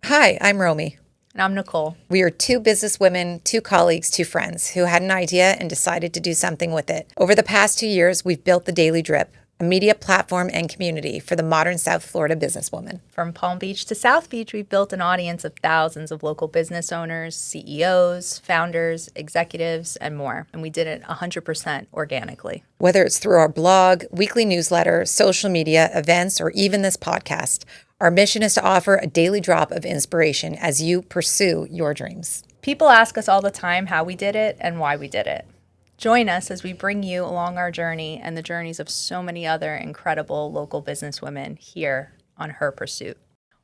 Hi, I'm Romi. And I'm Nicole. We are two businesswomen, two colleagues, two friends who had an idea and decided to do something with it. Over the past 2 years, we've built the Daily Drip, a media platform and community for the modern South Florida businesswoman. From Palm Beach to South Beach, we've built an audience of thousands of local business owners, CEOs, founders, executives, and more. And we did it 100% organically. Whether it's through our blog, weekly newsletter, social media, events, or even this podcast, our mission is to offer a daily drop of inspiration as you pursue your dreams. People ask us all the time how we did it and why we did it. Join us as we bring you along our journey and the journeys of so many other incredible local businesswomen here on Her Pursuit.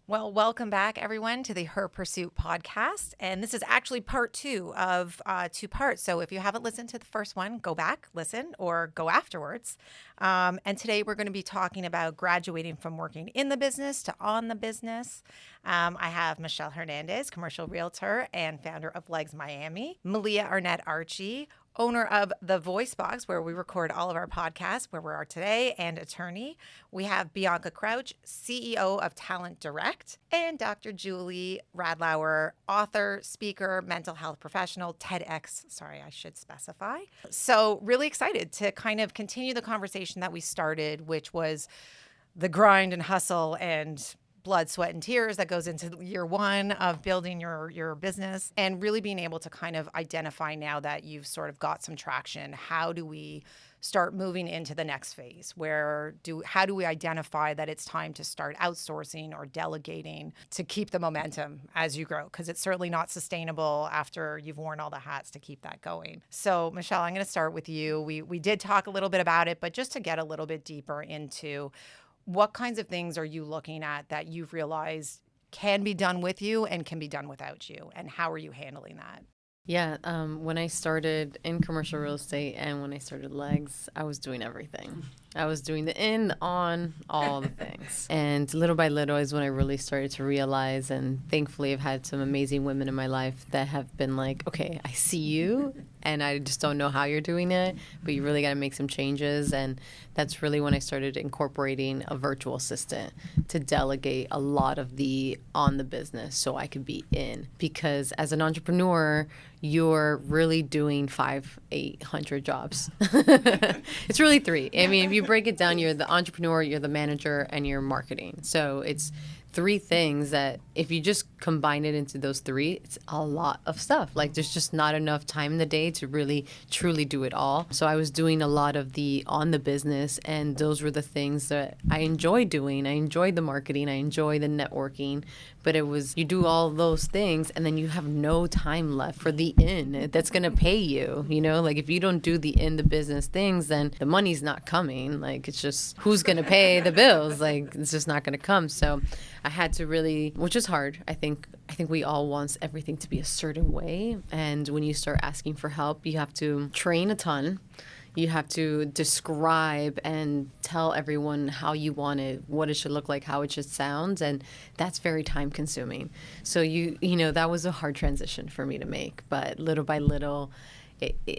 Well, welcome back, everyone, to the Her Pursuit podcast. And this is actually part 2 of 2 parts. So if you haven't listened to the first one, go back, listen, or go afterwards. And today we're going to be talking about graduating from working in the business to on the business. I have Michelle Hernandez, commercial realtor and founder of Legs Miami, Melia Arnett-Archie, owner of The Voice Box, where we record all of our podcasts, where we are today, and attorney. We have Bianka Krausch, CEO of Talent Direct, and Dr. Julie Radlauer, author, speaker, mental health professional, TEDx. Sorry, I should specify. So really excited to kind of continue the conversation that we started, which was the grind and hustle and blood, sweat, and tears that goes into year 1 of building your business, and really being able to kind of identify, now that you've sort of got some traction, how do we start moving into the next phase? How do we identify that it's time to start outsourcing or delegating to keep the momentum as you grow? Because it's certainly not sustainable after you've worn all the hats to keep that going. So Michelle, I'm going to start with you. We did talk a little bit about it, but just to get a little bit deeper into what kinds of things are you looking at that you've realized can be done with you and can be done without you? And how are you handling that? Yeah, when I started in commercial real estate and when I started Legs, I was doing everything. I was doing the in, the on, all the things. And little by little is when I really started to realize, and thankfully I've had some amazing women in my life that have been like, okay, I see you and I just don't know how you're doing it, but you really got to make some changes. And that's really when I started incorporating a virtual assistant to delegate a lot of the on the business so I could be in. Because as an entrepreneur, you're really doing 800 jobs. It's really 3. I mean, if you break it down, you're the entrepreneur, you're the manager, and you're marketing. So it's 3 things that if you just combine it into those 3, it's a lot of stuff. Like there's just not enough time in the day to really truly do it all. So I was doing a lot of the on the business, and those were the things that I enjoy doing. I enjoyed the marketing, I enjoy the networking, but it was, you do all those things and then you have no time left for the in that's going to pay you, like if you don't do the in the business things, then the money's not coming. Like it's just, who's going to pay the bills? Like it's just not going to come. So I had to really, which is hard. I think we all want everything to be a certain way. And when you start asking for help, you have to train a ton. You have to describe and tell everyone how you want it, what it should look like, how it should sound. And that's very time consuming. So that was a hard transition for me to make. But little by little,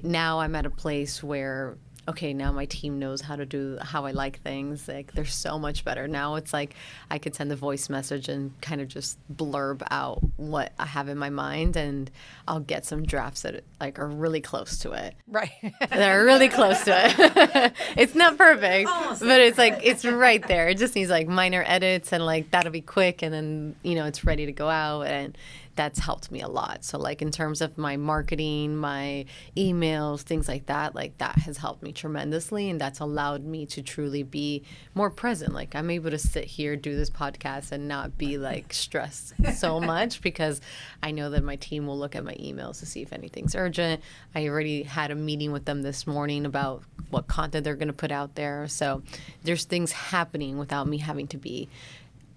now I'm at a place where, okay, now my team knows how I like things. Like they're so much better. Now it's like I could send a voice message and kind of just blurb out what I have in my mind, and I'll get some drafts that are really close to it. Right. They're really close to it. It's not perfect, but it's like, it's right there. It just needs like minor edits, and like that'll be quick, and then, it's ready to go out. And that's helped me a lot. So like in terms of my marketing, my emails, things like that has helped me tremendously. And that's allowed me to truly be more present. Like I'm able to sit here, do this podcast and not be like stressed so much, because I know that my team will look at my emails to see if anything's urgent. I already had a meeting with them this morning about what content they're going to put out there. So there's things happening without me having to be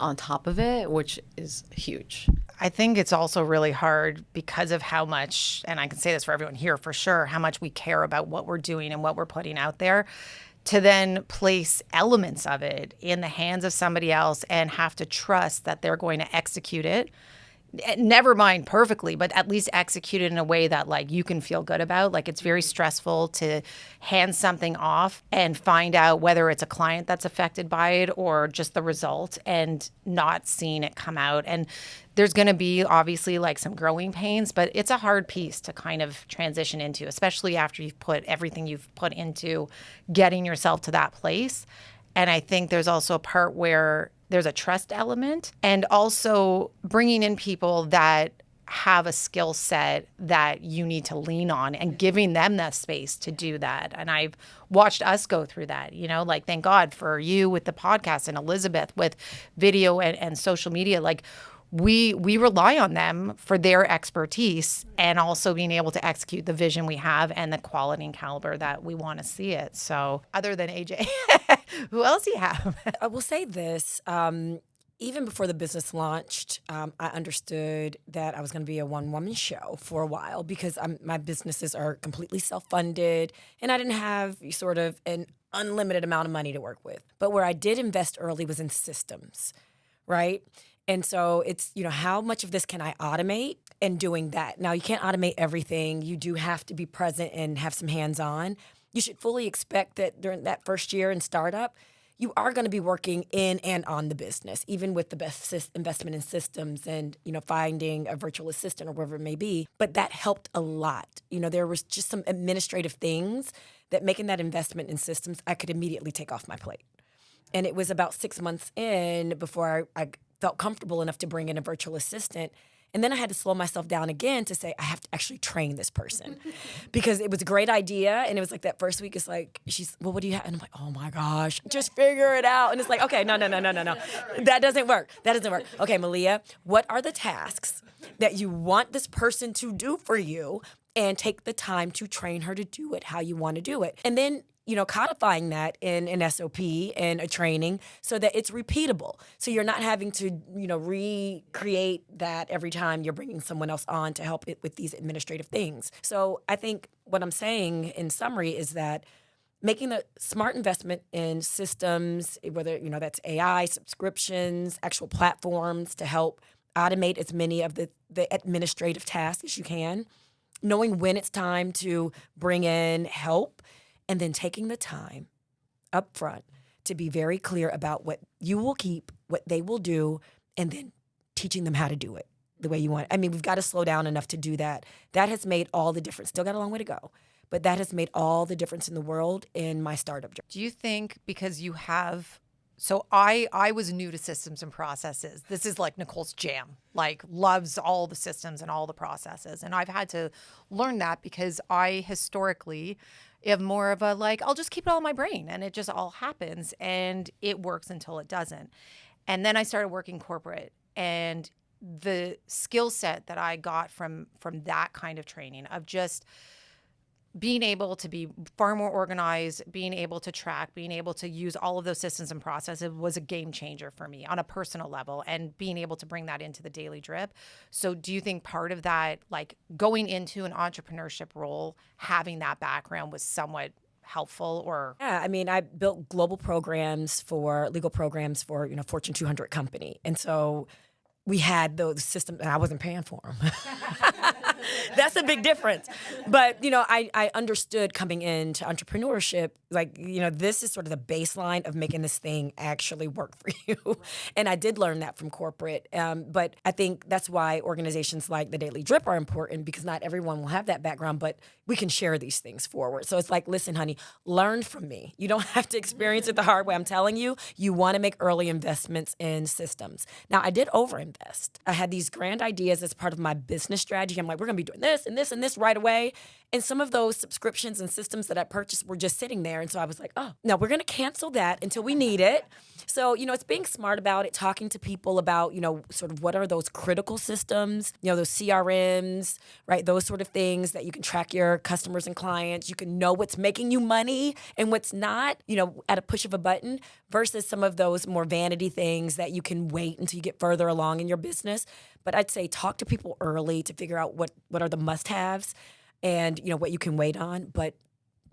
on top of it, which is huge. I think it's also really hard because of how much, and I can say this for everyone here for sure, how much we care about what we're doing and what we're putting out there, to then place elements of it in the hands of somebody else and have to trust that they're going to execute it never mind perfectly, but at least execute it in a way that like you can feel good about. Like it's very stressful to hand something off and find out whether it's a client that's affected by it or just the result and not seeing it come out. And there's going to be obviously like some growing pains, but it's a hard piece to kind of transition into, especially after you've put everything you've put into getting yourself to that place. And I think there's also a part where there's a trust element and also bringing in people that have a skill set that you need to lean on and giving them that space to do that. And I've watched us go through that, like thank God for you with the podcast and Elizabeth with video and social media. Like we rely on them for their expertise and also being able to execute the vision we have and the quality and caliber that we want to see it. So other than AJ, who else do you have? I will say this. Even before the business launched, I understood that I was going to be a one-woman show for a while because my businesses are completely self-funded and I didn't have sort of an unlimited amount of money to work with. But where I did invest early was in systems, right? And so it's, how much of this can I automate and doing that? Now, you can't automate everything. You do have to be present and have some hands-on. You should fully expect that during that first year in startup, you are going to be working in and on the business, even with the best investment in systems and, finding a virtual assistant or whatever it may be. But that helped a lot. There was just some administrative things that making that investment in systems, I could immediately take off my plate. And it was about 6 months in before I felt comfortable enough to bring in a virtual assistant. And then I had to slow myself down again to say, I have to actually train this person because it was a great idea. And it was like that first week, it's like, well, what do you have? And I'm like, oh my gosh, just figure it out. And it's like, okay, no. That doesn't work. Okay, Melia, what are the tasks that you want this person to do for you? And take the time to train her to do it how you want to do it. And then codifying that in an SOP and a training so that it's repeatable. So you're not having to, recreate that every time you're bringing someone else on to help it with these administrative things. So I think what I'm saying in summary is that making the smart investment in systems, whether, that's AI, subscriptions, actual platforms to help automate as many of the administrative tasks as you can, knowing when it's time to bring in help, and then taking the time up front to be very clear about what you will keep, what they will do, and then teaching them how to do it the way you want. I mean, we've got to slow down enough to do that. That has made all the difference. Still got a long way to go, but that has made all the difference in the world in my startup journey. Do you think because you have... So I was new to systems and processes. This is like Nicole's jam, like loves all the systems and all the processes. And I've had to learn that because I historically have more of a like, I'll just keep it all in my brain and it just all happens and it works until it doesn't. And then I started working corporate and the skill set that I got from that kind of training of just being able to be far more organized, being able to track, being able to use all of those systems and processes was a game changer for me on a personal level and being able to bring that into the daily drip. So do you think part of that, like going into an entrepreneurship role, having that background was somewhat helpful or? Yeah, I mean, I built global programs for legal programs for, Fortune 200 company. And so we had those systems and I wasn't paying for them. That's a big difference. But, I understood coming into entrepreneurship, like, this is sort of the baseline of making this thing actually work for you. And I did learn that from corporate. But I think that's why organizations like the Daily Drip are important because not everyone will have that background, but we can share these things forward. So it's like, listen, honey, learn from me. You don't have to experience it the hard way. I'm telling you, you want to make early investments in systems. Now, I did overinvest. I had these grand ideas as part of my business strategy. I'm like, we're going to be doing this and this and this right away. And some of those subscriptions and systems that I purchased were just sitting there. And so I was like, oh, no, we're going to cancel that until we need it. So, it's being smart about it, talking to people about, sort of what are those critical systems, those CRMs, right? Those sort of things that you can track your customers and clients. You can know what's making you money and what's not, at a push of a button versus some of those more vanity things that you can wait until you get further along in your business. But I'd say talk to people early to figure out what are the must-haves and, what you can wait on. But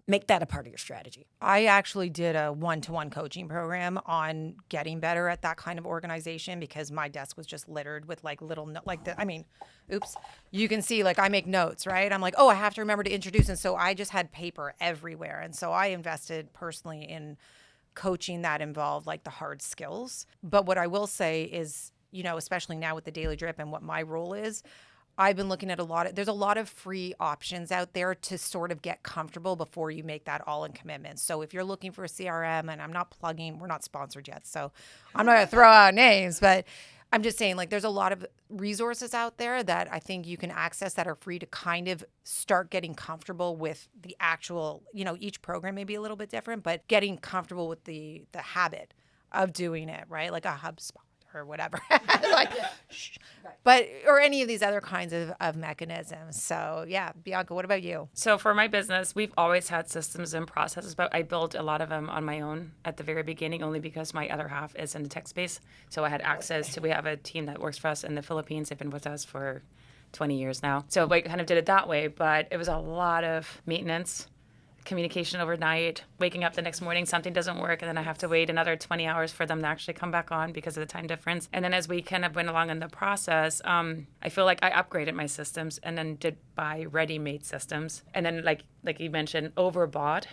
make that a part of your strategy. I actually did a one-to-one coaching program on getting better at that kind of organization because my desk was just littered with like little, oops, you can see like I make notes, right? I'm like, oh, I have to remember to introduce. And so I just had paper everywhere. And so I invested personally in coaching that involved like the hard skills. But what I will say is, especially now with the Daily Drip and what my role is, I've been looking at there's a lot of free options out there to sort of get comfortable before you make that all-in commitment. So if you're looking for a CRM, and I'm not plugging, we're not sponsored yet, so I'm not going to throw out names, but I'm just saying like there's a lot of resources out there that I think you can access that are free to kind of start getting comfortable with the actual, each program may be a little bit different, but getting comfortable with the habit of doing it, right? Like a HubSpot or whatever, or any of these other kinds of mechanisms. So yeah, Bianca, what about you? So for my business, we've always had systems and processes, but I built a lot of them on my own at the very beginning, only because my other half is in the tech space. So I had access to, we have a team that works for us in the Philippines. They've been with us for 20 years now. So I kind of did it that way, but it was a lot of maintenance, communication overnight, waking up the next morning, something doesn't work, and then I have to wait another 20 hours for them to actually come back on because of the time difference. And then as we kind of went along in the process, I feel like I upgraded my systems and then did buy ready-made systems. And then like you mentioned, overbought.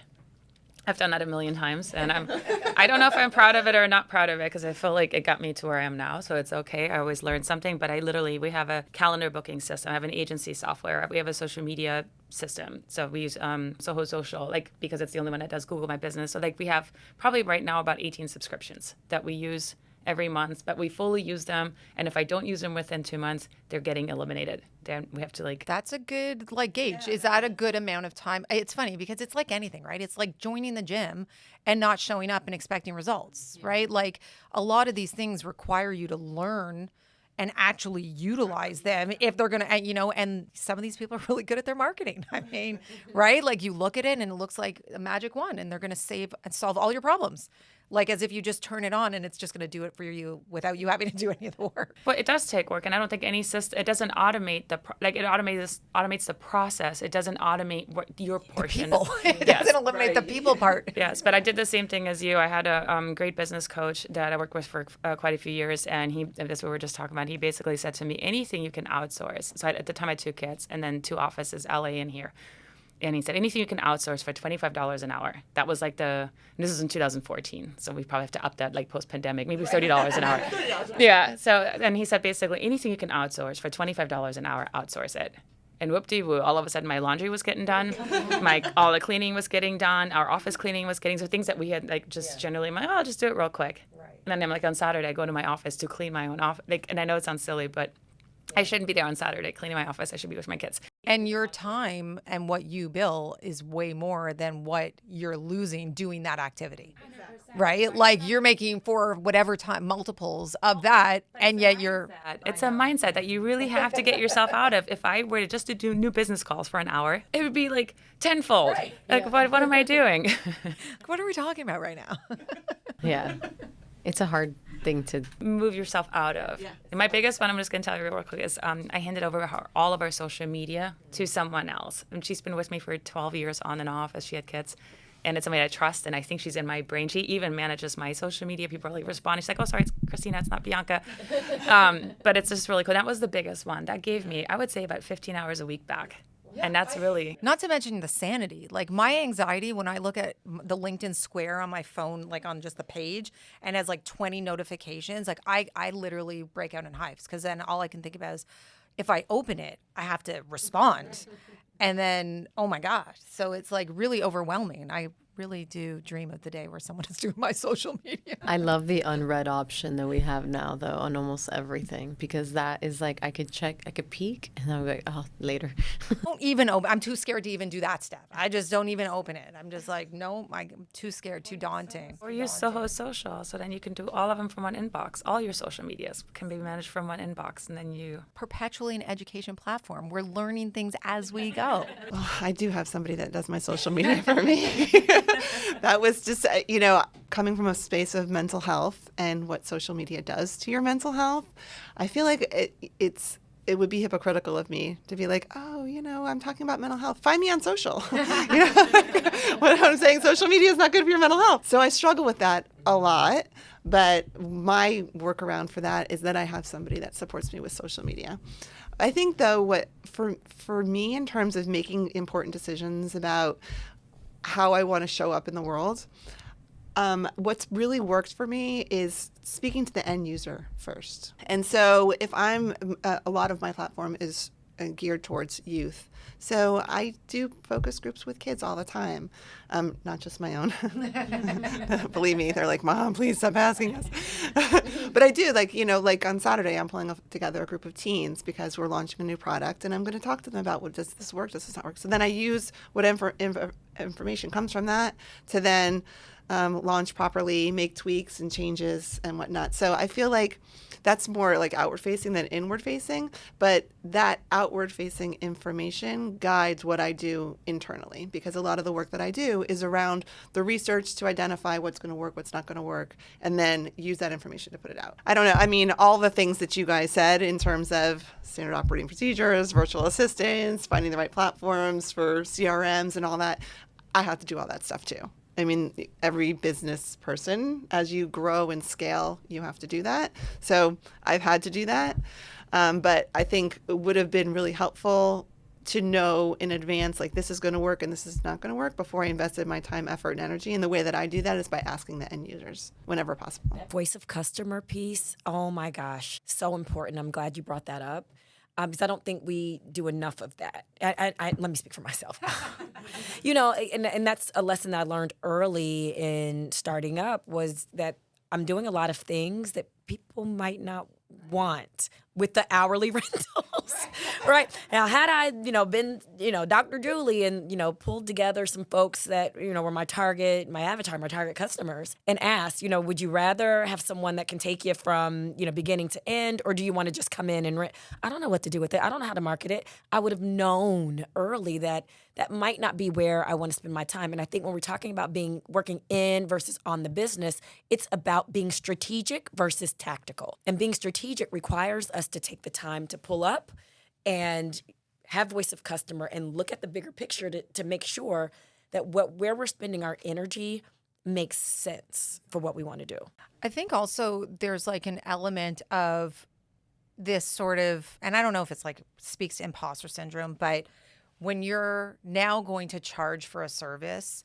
I've done that a million times, and I don't know if I'm proud of it or not proud of it because I feel like it got me to where I am now, so it's okay. I always learn something, but we have a calendar booking system. I have an agency software. We have a social media system. So we use Soho Social, because it's the only one that does Google My Business. So we have probably right now about 18 subscriptions that we use every month, but we fully use them. And if I don't use them within 2 months, they're getting eliminated. Then we have to That's a good gauge. Yeah. Is that a good amount of time? It's funny because it's like anything, right? It's like joining the gym and not showing up and expecting results, right? Like a lot of these things require you to learn and actually utilize them if they're going to, and some of these people are really good at their marketing. I mean, right? Like you look at it and it looks like a magic wand and they're going to save and solve all your problems. Like as if you just turn it on and it's just going to do it for you without you having to do any of the work. But it does take work, and I don't think any system, it doesn't automate it automates the process. It doesn't automate your portion. The people. It doesn't eliminate the people part. Yes, but I did the same thing as you. I had a great business coach that I worked with for quite a few years, and that's what we were just talking about. He basically said to me, anything you can outsource. So at the time I had 2 kids and then 2 offices, LA and here. And he said, anything you can outsource for $25 an hour. That was this is in 2014. So we probably have to up that post-pandemic, maybe $30 an hour. Yeah. So, and he said basically anything you can outsource for $25 an hour, outsource it. And whoop-de-woo, all of a sudden my laundry was getting done. All the cleaning was getting done. Our office cleaning was getting, so things that we had generally, I'll just do it real quick. Right. And then on Saturday, I go to my office to clean my own office. And I know it sounds silly, but I shouldn't be there on Saturday cleaning my office. I should be with my kids. And your time and what you bill is way more than what you're losing doing that activity, 100%. Right? Like you're making for whatever time multiples of that, and yet it's a mindset that you really have to get yourself out of. If I were to just to do new business calls for an hour, it would be tenfold. Right. What am I doing? What are we talking about right now? Yeah. It's a hard thing to move yourself out of. Yeah. And my biggest one, I'm just going to tell you real quick, is I handed over all of our social media to someone else. And she's been with me for 12 years on and off as she had kids. And it's somebody I trust, and I think she's in my brain. She even manages my social media. People are responding. She's like, oh, sorry, it's Christina, it's not Bianca. But it's just really cool. That was the biggest one. That gave me, I would say, about 15 hours a week back. Yeah, and that's really... Not to mention the sanity. My anxiety when I look at the LinkedIn Square on my phone, on just the page, and has 20 notifications, I literally break out in hives because then all I can think about is if I open it, I have to respond. And then, oh my gosh. So it's really overwhelming. I really do dream of the day where someone is doing my social media. I love the unread option that we have now, though, on almost everything, because that is I could peek, and I'll be like, oh, later. Don't even open. I'm too scared to even do that step. I just don't even open it. I'm just no, I'm too scared, too daunting. Or use Soho Social, so then you can do all of them from one inbox. All your social medias can be managed from one inbox, and then you... Perpetually an education platform. We're learning things as we go. Well, I do have somebody that does my social media for me. That was just, coming from a space of mental health and what social media does to your mental health. I feel like it's it would be hypocritical of me to be like, oh, I'm talking about mental health. Find me on social. What I'm saying, social media is not good for your mental health. So I struggle with that a lot. But my workaround for that is that I have somebody that supports me with social media. I think, though, what for me in terms of making important decisions about how I want to show up in the world, what's really worked for me is speaking to the end user first. And so if a lot of my platform is geared towards youth. So I do focus groups with kids all the time, not just my own. Believe me, they're like, Mom, please stop asking us. But I do, like on Saturday, I'm pulling together a group of teens because we're launching a new product, and I'm going to talk to them about, does this work, does this not work? So then I use what information comes from that to then launch properly, make tweaks and changes and whatnot. So I feel like that's more like outward facing than inward facing, but that outward facing information guides what I do internally, because a lot of the work that I do is around the research to identify what's going to work, what's not going to work, and then use that information to put it out. I don't know. I mean, all the things that you guys said in terms of standard operating procedures, virtual assistants, finding the right platforms for CRMs and all that, I have to do all that stuff too. I mean, every business person, as you grow and scale, you have to do that. So I've had to do that. But I think it would have been really helpful to know in advance, like, this is going to work and this is not going to work before I invested my time, effort, and energy. And the way that I do that is by asking the end users whenever possible. That voice of customer piece, oh my gosh, so important. I'm glad you brought that up. Because I don't think we do enough of that. Let me speak for myself. And that's a lesson that I learned early in starting up, was that I'm doing a lot of things that people might not want with the hourly rentals, right? Now, had I, been, Dr. Julie and, pulled together some folks that, were my target customers and asked, would you rather have someone that can take you from, beginning to end, or do you want to just come in and rent? I don't know what to do with it. I don't know how to market it. I would have known early that might not be where I want to spend my time. And I think when we're talking about working in versus on the business, it's about being strategic versus tactical. And being strategic requires us to take the time to pull up and have voice of customer and look at the bigger picture to make sure that where we're spending our energy makes sense for what we want to do. I think also there's like an element of this sort of, and I don't know if it's like speaks to imposter syndrome, but when you're now going to charge for a service,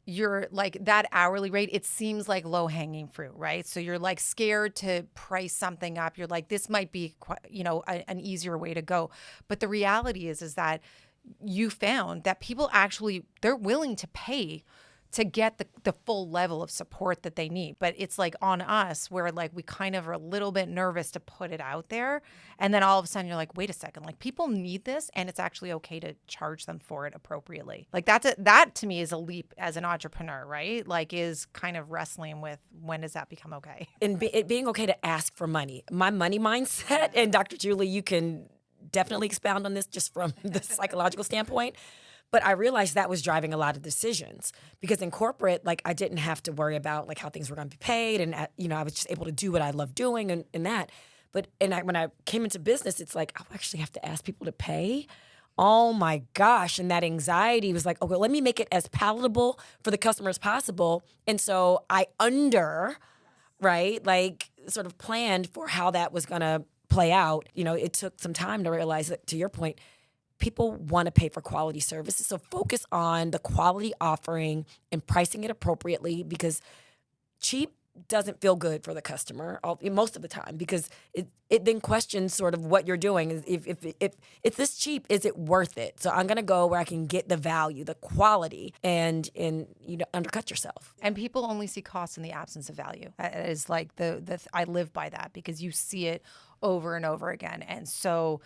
you're like, that hourly rate, it seems like low hanging fruit, right? So you're like scared to price something up. You're like, this might be, an easier way to go. But the reality is that you found that people actually, they're willing to pay to get the full level of support that they need. But it's like on us where like we kind of are a little bit nervous to put it out there. And then all of a sudden you're like, wait a second, like people need this and it's actually okay to charge them for it appropriately. Like that to me is a leap as an entrepreneur, right? Like is kind of wrestling with when does that become okay? And it being okay to ask for money. My money mindset, and Dr. Julie, you can definitely expound on this just from the psychological standpoint. But I realized that was driving a lot of decisions, because in corporate, like I didn't have to worry about like how things were going to be paid, and I was just able to do what I love doing and that. But when I came into business, it's like I actually have to ask people to pay. Oh my gosh! And that anxiety was like, okay, let me make it as palatable for the customer as possible. And so I sort of planned for how that was going to play out. It took some time to realize that, to your point, people want to pay for quality services. So focus on the quality offering and pricing it appropriately, because cheap doesn't feel good for the customer most of the time, because it then questions sort of what you're doing. If this cheap, is it worth it? So I'm going to go where I can get the value, the quality, and undercut yourself. And people only see cost in the absence of value. That is like I live by that, because you see it over and over again. And so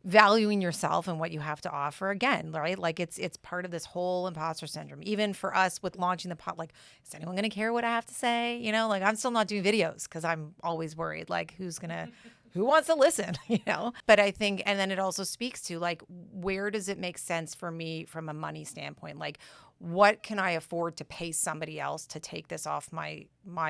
valuing yourself and what you have to offer, again, right? Like it's part of this whole imposter syndrome. Even for us with launching the pod, like, is anyone going to care what I have to say? Like I'm still not doing videos because I'm always worried, like who wants to listen, But I think, and then it also speaks to like, where does it make sense for me from a money standpoint? Like, what can I afford to pay somebody else to take this off my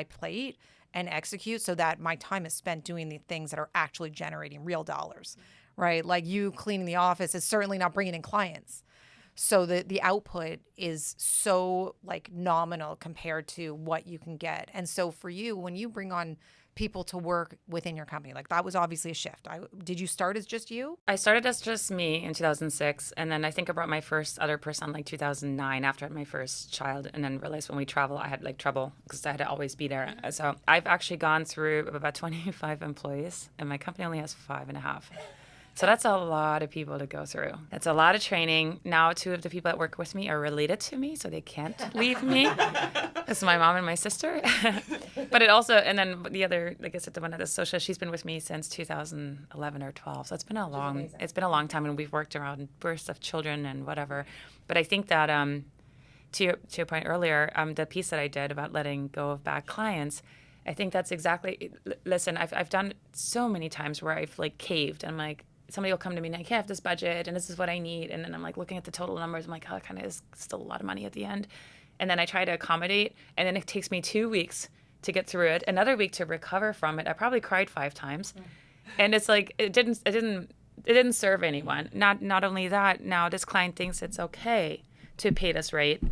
plate? and execute so that my time is spent doing the things that are actually generating real dollars, right? Like you cleaning the office is certainly not bringing in clients. So the output is so like nominal compared to what you can get. And so for you, when you bring on people to work within your company, like that was obviously a shift. Did you start as just you? I started as just me in 2006, and then I think I brought my first other person like 2009 after I had my first child, and then realized when we travel, I had like trouble because I had to always be there. So I've actually gone through about 25 employees, and my company only has 5.5. So that's a lot of people to go through. That's a lot of training. Now 2 of the people that work with me are related to me, so they can't leave me. It's my mom and my sister. But it also, and then the other, like I said, the one at the social, she's been with me since 2011 or 12. So it's been a long time, and we've worked around births of children and whatever. But I think that to your point earlier, the piece that I did about letting go of bad clients, I think that's exactly. Listen, I've done so many times where I've like caved. And I'm like, somebody will come to me and I have this budget and this is what I need. And then I'm like looking at the total numbers. I'm like, oh, it kind of is still a lot of money at the end. And then I try to accommodate. And then it takes me 2 weeks to get through it, another week to recover from it. I probably cried 5 times. And it's like, it didn't serve anyone. Not only that, now this client thinks it's okay to pay this rate.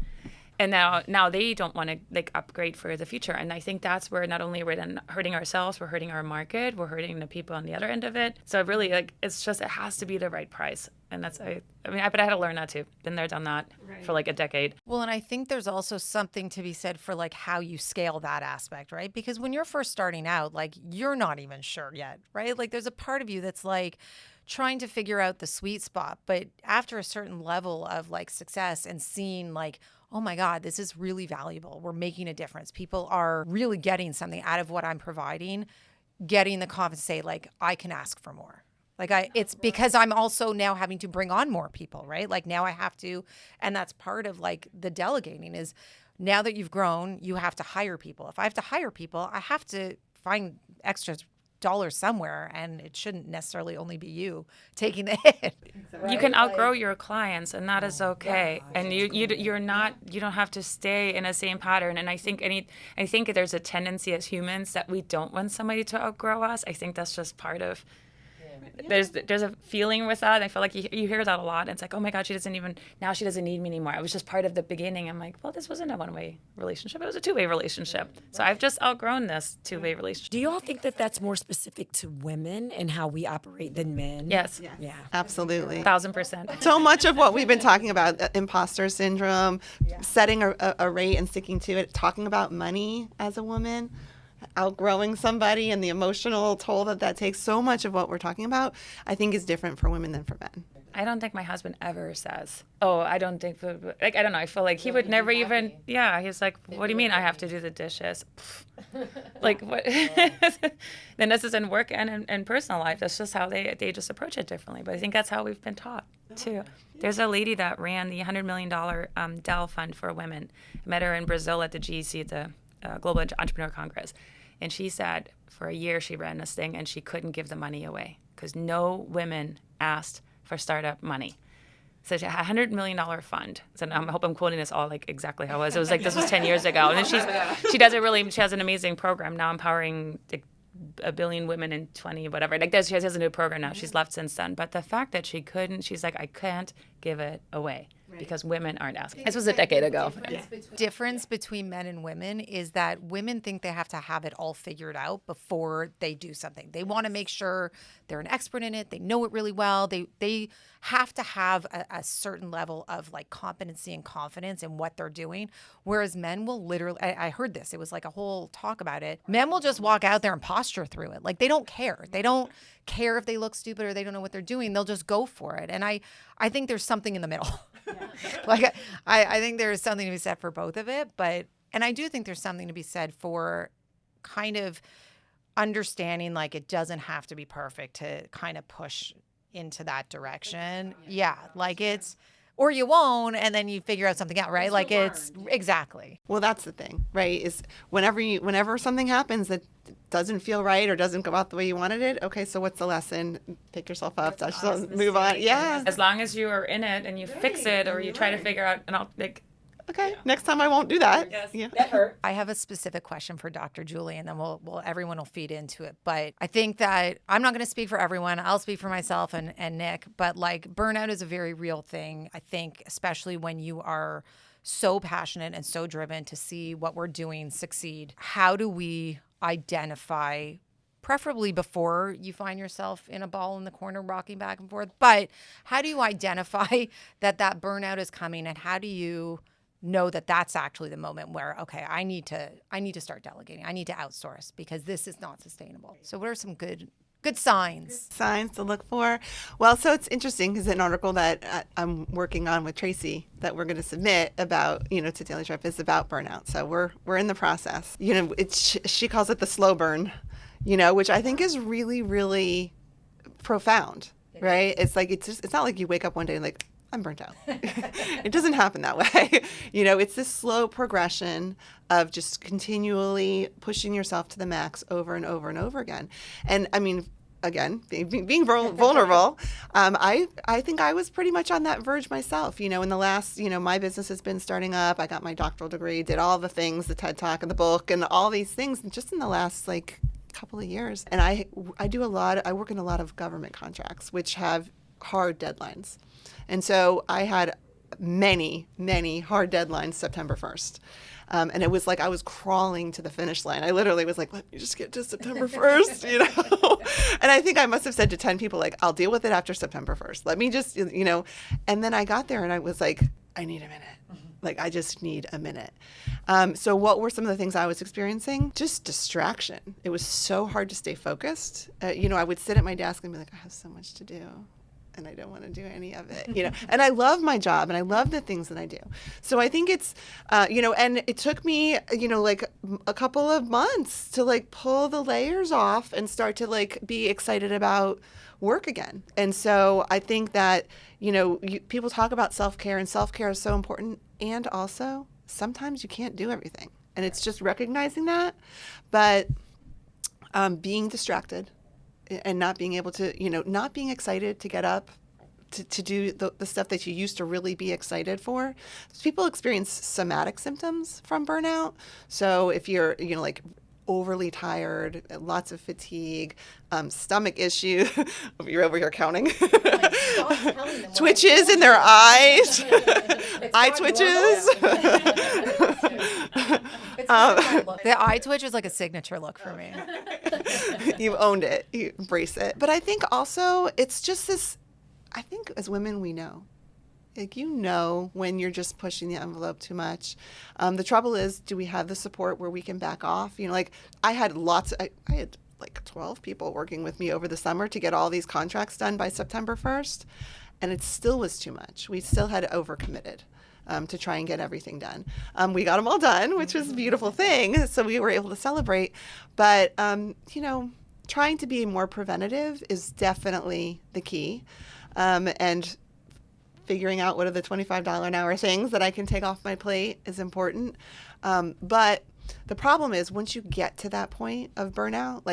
And now they don't want to like upgrade for the future. And I think that's where not only we're then hurting ourselves, we're hurting our market, we're hurting the people on the other end of it. So really, like, it's just, it has to be the right price. And that's, but I had to learn that too. Been there, done that for like a decade. Well, and I think there's also something to be said for like how you scale that aspect, right? Because when you're first starting out, like you're not even sure yet, right? Like there's a part of you that's like trying to figure out the sweet spot. But after a certain level of like success and seeing like, oh my God, this is really valuable. We're making a difference. People are really getting something out of what I'm providing, getting the confidence to say like, I can ask for more. Like it's because I'm also now having to bring on more people, right? Like now I have to, and that's part of like the delegating is now that you've grown, you have to hire people. If I have to hire people, I have to find extra dollars somewhere, and it shouldn't necessarily only be you taking the hit. You can outgrow your clients, and that is okay. And you don't have to stay in the same pattern. And I think there's a tendency as humans that we don't want somebody to outgrow us. I think that's just part of. There's a feeling with that. I feel like you hear that a lot. It's like, oh my God, she doesn't need me anymore. I was just part of the beginning. I'm like, well, this wasn't a one-way relationship. It was a two-way relationship. So I've just outgrown this two-way relationship. Do you all think that that's more specific to women and how we operate than men? Yes. Yeah. Absolutely. 1,000%. So much of what we've been talking about, imposter syndrome, setting a rate and sticking to it, talking about money as a woman, outgrowing somebody and the emotional toll that takes, so much of what we're talking about, I think is different for women than for men. I don't think my husband ever says, oh, I don't think, like, I don't know. I feel like he would never even, he's like, what do you mean I have to do the dishes? Like, what? Then this is in work and in personal life. That's just how they just approach it differently. But I think that's how we've been taught, too. There's a lady that ran the $100 million Dell Fund for women. I met her in Brazil at the GEC, at the Global Entrepreneur Congress. And she said for a year she ran this thing and she couldn't give the money away because no women asked for startup money. So she had a $100 million fund. So I hope I'm quoting this all like exactly how it was. It was like, this was 10 years ago. And then she has an amazing program now empowering a billion women in 20, whatever. Like she has a new program now. She's left since then. But the fact that she couldn't, she's like, I can't give it away. Because women aren't asking. This was a decade ago. Difference between men and women is that women think they have to have it all figured out before they do something. They want to make sure they're an expert in it. They know it really well. They have to have a certain level of like competency and confidence in what they're doing. Whereas men will literally, I heard this, it was like a whole talk about it. Men will just walk out there and posture through it. Like they don't care. They don't care if they look stupid or they don't know what they're doing. They'll just go for it. And I think there's something in the middle. Like I think there's something to be said for both of it, and I do think there's something to be said for kind of understanding like it doesn't have to be perfect to kind of push into that direction. Yeah, like it's, or you won't, and then you figure out something out, right? Like it's exactly. Well, that's the thing, right? Is whenever something happens that doesn't feel right or doesn't go out the way you wanted it, okay, so what's the lesson? Pick yourself up, touch yourself, move on. Yeah. As long as you are in it and you fix it or you try to figure out, okay, next time I won't do that. Yeah. That hurt. I have a specific question for Dr. Julie, and then everyone will feed into it. But I think that I'm not going to speak for everyone. I'll speak for myself and Nick. But like burnout is a very real thing. I think, especially when you are so passionate and so driven to see what we're doing succeed. How do we identify, preferably before you find yourself in a ball in the corner rocking back and forth, but how do you identify that burnout is coming, and how do you know that that's actually the moment where, okay, I need to start delegating. I need to outsource because this is not sustainable. So what are some good signs? Signs to look for. Well, so it's interesting because an article that I'm working on with Tracy that we're going to submit about, to Daily Drive is about burnout. So we're in the process. She calls it the slow burn, which I think is really, really profound, right? It's like, it's not like you wake up one day and like, I'm burnt out. It doesn't happen that way. It's this slow progression of just continually pushing yourself to the max over and over and over again. And I mean, again, being vulnerable, I think I was pretty much on that verge myself. In the last, my business has been starting up. I got my doctoral degree, did all the things, the TED Talk and the book and all these things just in the last couple of years. And I work in a lot of government contracts, which have hard deadlines. And so I had many, many hard deadlines September 1st. And it was like I was crawling to the finish line. I literally was like, let me just get to September 1st, And I think I must have said to 10 people, like, I'll deal with it after September 1st. Let me just, And then I got there and I was like, I need a minute. Like, I just need a minute. So what were some of the things I was experiencing? Just distraction. It was so hard to stay focused. I would sit at my desk and be like, I have so much to do. And I don't want to do any of it, And I love my job and I love the things that I do. So I think it's, and it took me, a couple of months to pull the layers off and start to be excited about work again. And so I think that, people talk about self-care, and self-care is so important. And also sometimes you can't do everything, and it's just recognizing that, but being distracted and not being able to, not being excited to get up to do the stuff that you used to really be excited for. People experience somatic symptoms from burnout. So if you're, overly tired, lots of fatigue, stomach issues, you're over here counting, twitches in their eyes, eye twitches. The eye twitch is like a signature look for me. You've owned it. You embrace it. But I think also it's just this, I think as women we know. When you're just pushing the envelope too much. The trouble is, do we have the support where we can back off? I had I had 12 people working with me over the summer to get all these contracts done by September 1st. And it still was too much. We still had overcommitted. To try and get everything done. We got them all done, which was a beautiful thing. So we were able to celebrate. But, trying to be more preventative is definitely the key. And figuring out what are the $25 an hour things that I can take off my plate is important. But the problem is once you get to that point of burnout,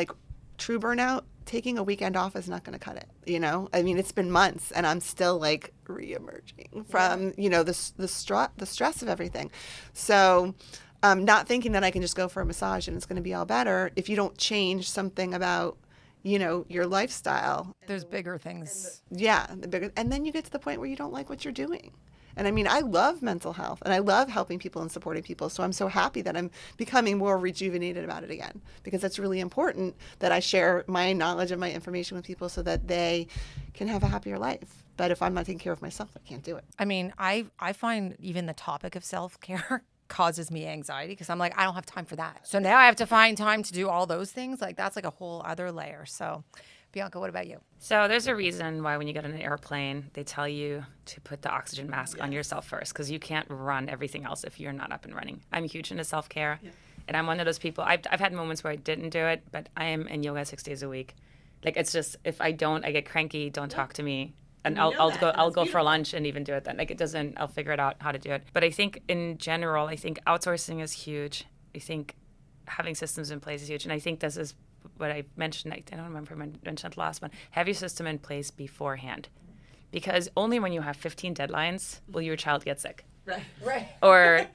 true burnout, taking a weekend off is not going to cut it. It's been months and I'm still reemerging from, the stress of everything. So not thinking that I can just go for a massage and it's going to be all better if you don't change something about, your lifestyle. There's bigger things. And then you get to the point where you don't like what you're doing. And I love mental health and I love helping people and supporting people. So I'm so happy that I'm becoming more rejuvenated about it again, because it's really important that I share my knowledge and my information with people so that they can have a happier life. But if I'm not taking care of myself, I can't do it. I find even the topic of self-care causes me anxiety because I'm like, I don't have time for that. So now I have to find time to do all those things. That's a whole other layer. So Bianca, what about you? So there's a reason why when you get on an airplane, they tell you to put the oxygen mask on yourself first, because you can't run everything else if you're not up and running. I'm huge into self-care, and I'm one of those people. I've had moments where I didn't do it, but I am in yoga 6 days a week. It's just, if I don't, I get cranky. Don't talk to me. And I'll go for lunch and even do it then. I'll figure it out how to do it. But I think in general, outsourcing is huge. I think having systems in place is huge. And I think this is what I mentioned. I don't remember if I mentioned the last one. Have your system in place beforehand. Because only when you have 15 deadlines will your child get sick. Or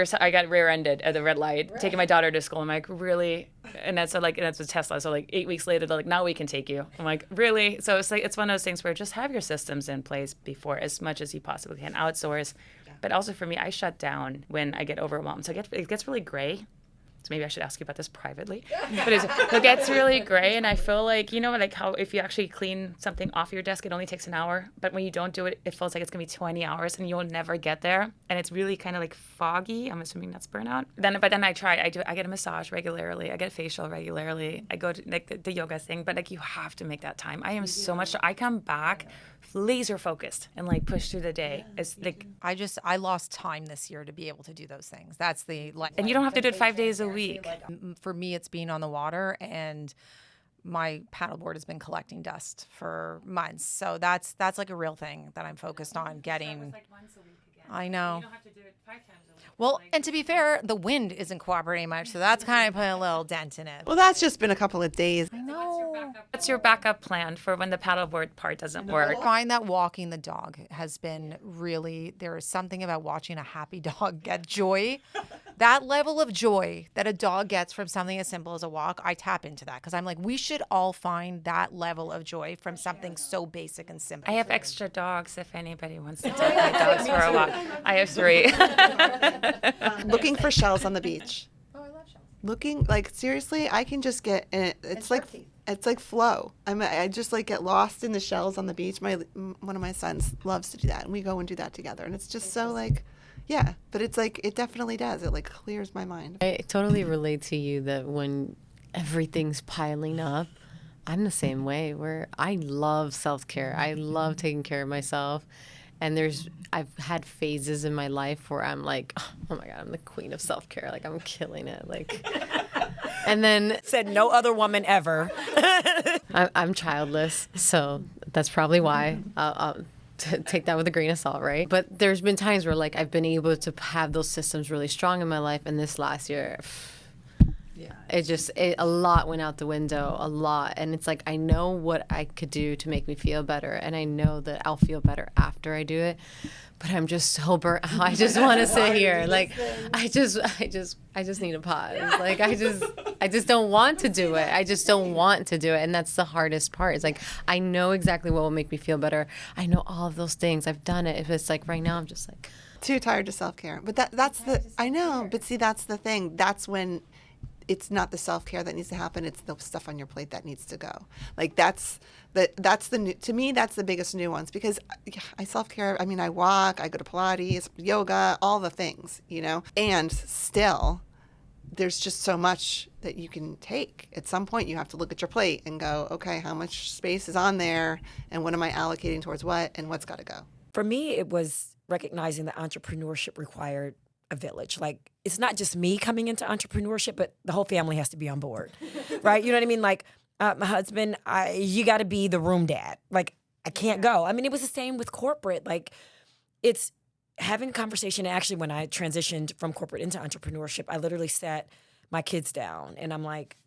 so I got rear-ended at the red light, taking my daughter to school. I'm like, really? And that's with Tesla. So like 8 weeks later, they're like, now we can take you. I'm like, really? So it's like, it's one of those things where just have your systems in place before, as much as you possibly can. Outsource. But also for me, I shut down when I get overwhelmed. So it gets really gray. So maybe I should ask you about this privately. But it gets really gray, and I feel like, like how if you actually clean something off your desk, it only takes an hour. But when you don't do it, it feels like it's going to be 20 hours, and you'll never get there. And it's really kind of like foggy. I'm assuming that's burnout. But then I try. I get a massage regularly. I get facial regularly. I go to like the yoga thing. But like you have to make that time. I am so much. I come back laser focused and like push through the day. It's like I lost time this year to be able to do those things. That's the and you don't have to do it 5 days a week. For me, it's being on the water, and my paddleboard has been collecting dust for months. So that's like a real thing that I'm focused on getting. I know. You don't have to do it 5 times a week. Well, and to be fair, the wind isn't cooperating much, so that's kind of putting a little dent in it. Well, that's just been a couple of days. I know. What's your backup plan for when the paddleboard part doesn't work? I find that walking the dog has been really, there is something about watching a happy dog get joy. That level of joy that a dog gets from something as simple as a walk, I tap into that because I'm like, we should all find that level of joy from something so basic and simple. I have extra dogs if anybody wants to take my dogs for a walk. I have 3. Looking for shells on the beach. Oh, I love shells. Looking, like, seriously, I can just get, it's like flow. I just like get lost in the shells on the beach. One of my sons loves to do that, and we go and do that together. And it's just so like, yeah, but it's like, it definitely does. It like clears my mind. I totally relate to you that when everything's piling up, I'm the same way where I love self-care. I love taking care of myself. And I've had phases in my life where I'm like, oh my God, I'm the queen of self-care. Like I'm killing it. Like, and then Said no other woman ever. I'm childless. So that's probably why. I'll take that with a grain of salt, right? But there's been times where like I've been able to have those systems really strong in my life. And this last year, a lot went out the window, a lot. And it's like, I know what I could do to make me feel better. And I know that I'll feel better after I do it. But I'm just so burnt out. I just want to sit here. Like, I just need a pause. Like, I just don't want to do it. I just don't want to do it. And that's the hardest part. It's like, I know exactly what will make me feel better. I know all of those things. I've done it. If it's like right now, I'm just like. Too tired to self-care. But that's I know, but see, that's the thing. That's when it's not the self-care that needs to happen. It's the stuff on your plate that needs to go. Like to me, that's the biggest nuance because I self-care. I mean, I walk, I go to Pilates, yoga, all the things, and still there's just so much that you can take. At some point you have to look at your plate and go, okay, how much space is on there and what am I allocating towards what and what's got to go? For me, it was recognizing that entrepreneurship required a village. Like, it's not just me coming into entrepreneurship, but the whole family has to be on board, right? You know what I mean? Like, my husband, you got to be the room dad. Like, I can't go. I mean, it was the same with corporate. Like, it's having a conversation. Actually, when I transitioned from corporate into entrepreneurship, I literally sat my kids down and I'm like,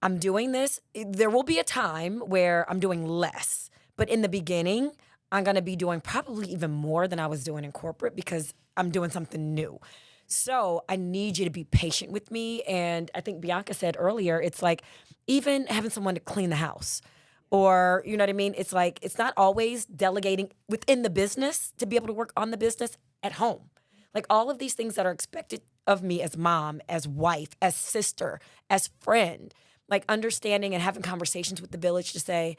I'm doing this. There will be a time where I'm doing less, but in the beginning, I'm going to be doing probably even more than I was doing in corporate because I'm doing something new. So I need you to be patient with me. And I think Bianca said earlier, it's like even having someone to clean the house or, you know what I mean? It's like, it's not always delegating within the business to be able to work on the business at home. Like all of these things that are expected of me as mom, as wife, as sister, as friend, like understanding and having conversations with the village to say,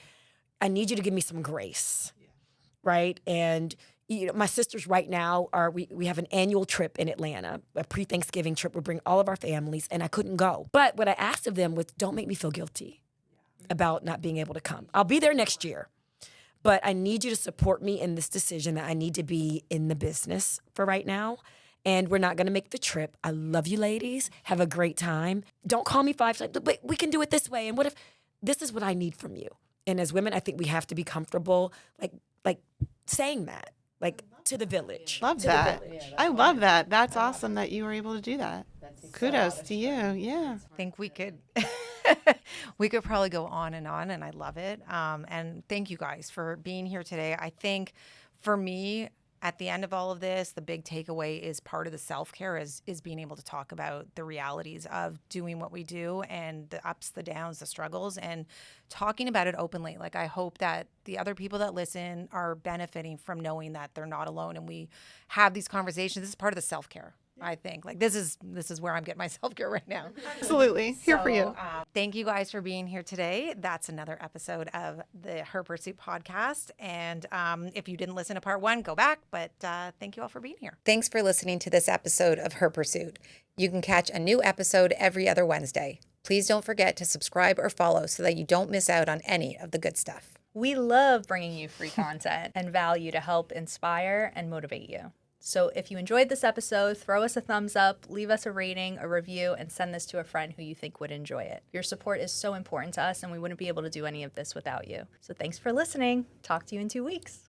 I need you to give me some grace. Right. And my sisters right now we have an annual trip in Atlanta, a pre-Thanksgiving trip. We bring all of our families and I couldn't go. But what I asked of them was, don't make me feel guilty about not being able to come. I'll be there next year, but I need you to support me in this decision that I need to be in the business for right now. And we're not going to make the trip. I love you ladies. Have a great time. Don't call me 5 times, but we can do it this way. And what if this is what I need from you? And as women, I think we have to be comfortable, like saying that, like to the village. Love that. I love that. That's awesome that you were able to do that. Kudos to you. Yeah. I think we could probably go on, and I love it. And thank you guys for being here today. I think for me, at the end of all of this, the big takeaway is part of the self-care is being able to talk about the realities of doing what we do and the ups, the downs, the struggles, and talking about it openly. Like, I hope that the other people that listen are benefiting from knowing that they're not alone, and we have these conversations. This is part of the self-care. I think like this is where I'm getting my self-care right now. Absolutely. Here for you. Thank you guys for being here today. That's another episode of the Her Pursuit podcast. And if you didn't listen to part 1, go back. But thank you all for being here. Thanks for listening to this episode of Her Pursuit. You can catch a new episode every other Wednesday. Please don't forget to subscribe or follow so that you don't miss out on any of the good stuff. We love bringing you free content and value to help inspire and motivate you. So if you enjoyed this episode, throw us a thumbs up, leave us a rating, a review, and send this to a friend who you think would enjoy it. Your support is so important to us, and we wouldn't be able to do any of this without you. So thanks for listening. Talk to you in 2 weeks.